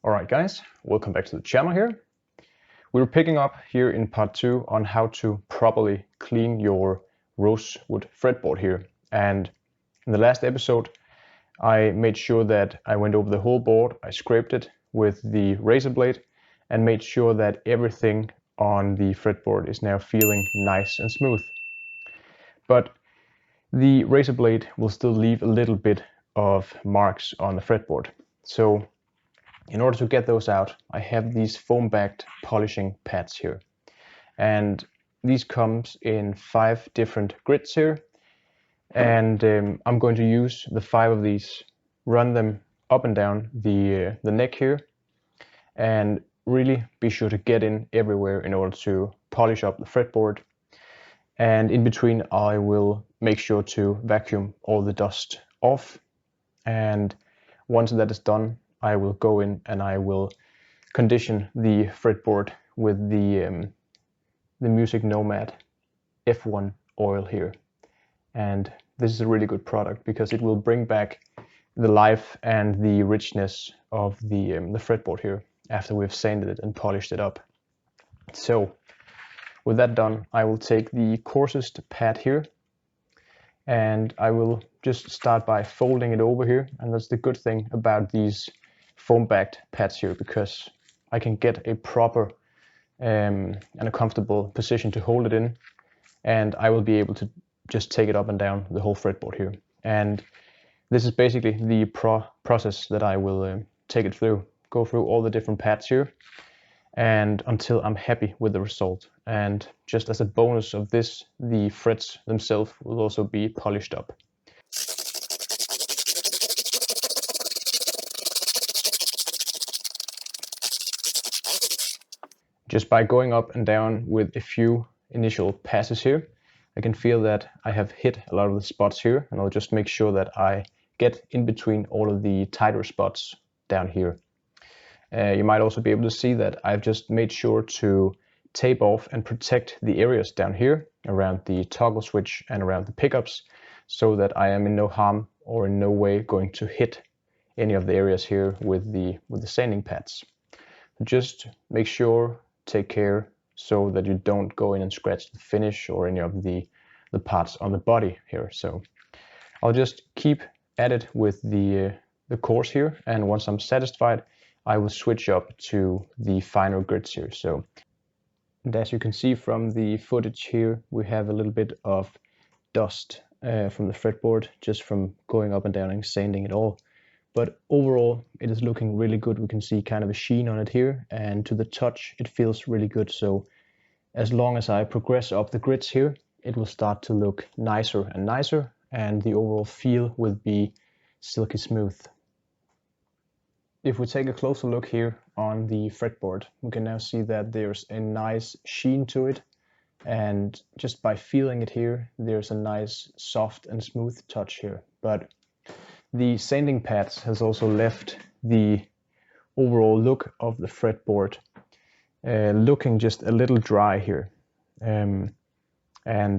Alright guys, welcome back to the channel here. We're picking up here in part 2 on how to properly clean your rosewood fretboard here. And in the last episode I made sure that I went over the whole board, I scraped it with the razor blade and made sure that everything on the fretboard is now feeling nice and smooth. But the razor blade will still leave a little bit of marks on the fretboard. So in order to get those out, I have these foam-backed polishing pads here. And these comes in 5 different grits here. And I'm going to use the 5 of these, run them up and down the neck here, and really be sure to get in everywhere in order to polish up the fretboard. And in between I will make sure to vacuum all the dust off. And once that is done, I will go in and I will condition the fretboard with the Music Nomad F1 oil here. And this is a really good product because it will bring back the life and the richness of the fretboard here after we've sanded it and polished it up. So with that done, I will take the coarsest pad here and I will just start by folding it over here. And that's the good thing about these foam-backed pads here, because I can get a proper and a comfortable position to hold it in, and I will be able to just take it up and down the whole fretboard here. And this is basically the process that I will take it through, go through all the different pads here, and until I'm happy with the result. And just as a bonus of this, the frets themselves will also be polished up. Just by going up and down with a few initial passes here, I can feel that I have hit a lot of the spots here, and I'll just make sure that I get in between all of the tighter spots down here. You might also be able to see that I've just made sure to tape off and protect the areas down here around the toggle switch and around the pickups, so that I am in no harm or in no way going to hit any of the areas here with the sanding pads. Just make sure, take care so that you don't go in and scratch the finish or any of the parts on the body here. So I'll just keep at it with the course here, and once I'm satisfied I will switch up to the finer grits here. So, and as you can see from the footage here, we have a little bit of dust from the fretboard just from going up and down and sanding it all. But overall, it is looking really good. We can see kind of a sheen on it here, and to the touch, it feels really good. So as long as I progress up the grits here, it will start to look nicer and nicer, and the overall feel will be silky smooth. If we take a closer look here on the fretboard, we can now see that there's a nice sheen to it. And just by feeling it here, there's a nice soft and smooth touch here. But the sanding pads has also left the overall look of the fretboard looking just a little dry here. And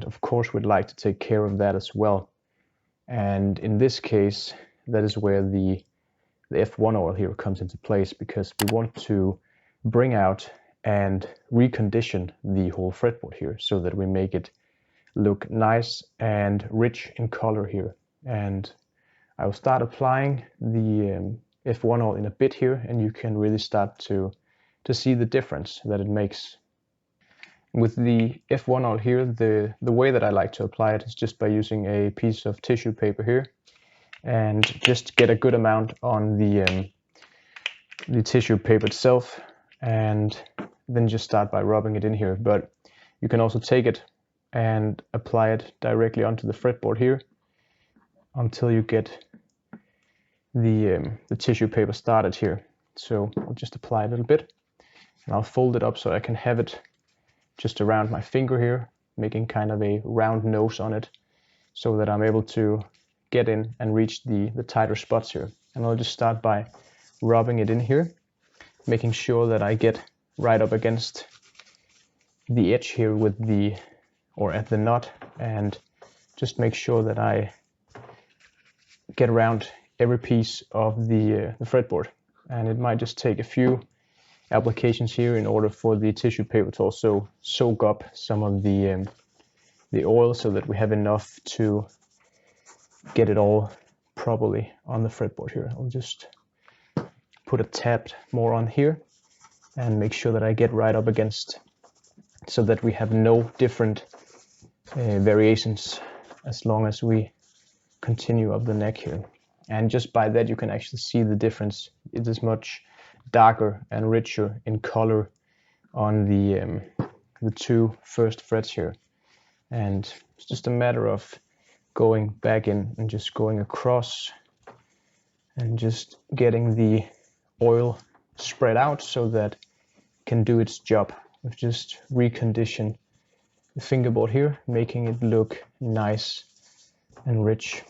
of course we'd like to take care of that as well. And in this case, that is where the F1 oil here comes into place, because we want to bring out and recondition the whole fretboard here so that we make it look nice and rich in color here. And I will start applying the F1 oil in a bit here, and you can really start to see the difference that it makes. With the F1 oil here, the way that I like to apply it is just by using a piece of tissue paper here, and just get a good amount on the tissue paper itself, and then just start by rubbing it in here. But you can also take it and apply it directly onto the fretboard here until you get the tissue paper started here. So I'll just apply a little bit, and I'll fold it up so I can have it just around my finger here, making kind of a round nose on it, so that I'm able to get in and reach the tighter spots here. And I'll just start by rubbing it in here, making sure that I get right up against the edge here with at the nut, and just make sure that I get around every piece of the fretboard. and it might just take a few applications here in order for the tissue paper to also soak up some of the oil, so that we have enough to get it all properly on the fretboard here. I'll just put a tab more on here and make sure that I get right up against, so that we have no different variations as long as we continue up the neck here. And just by that you can actually see the difference. It is much darker and richer in color on the two first frets here. And it's just a matter of going back in and just going across and just getting the oil spread out so that it can do its job. We've just reconditioned the fingerboard here, making it look nice and rich.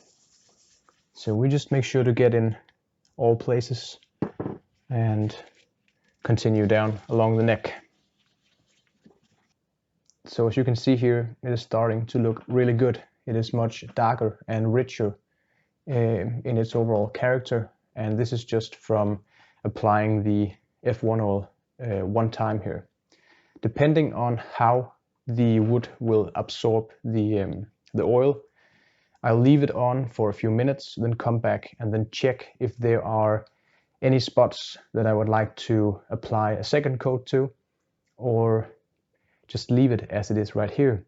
So we just make sure to get in all places and continue down along the neck. So as you can see here, it is starting to look really good. It is much darker and richer in its overall character, and this is just from applying the F1 oil one time here. Depending on how the wood will absorb the oil, I'll leave it on for a few minutes, then come back and then check if there are any spots that I would like to apply a second coat to, or just leave it as it is right here.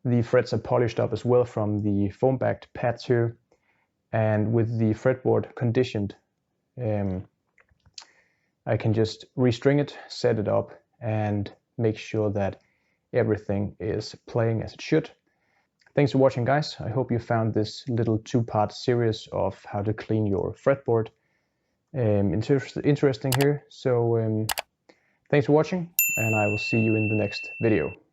The frets are polished up as well from the foam backed pads here, and with the fretboard conditioned, I can just restring it, set it up, and make sure that everything is playing as it should. Thanks for watching, guys. I hope you found this little two-part series of how to clean your fretboard interesting here. So thanks for watching, and I will see you in the next video.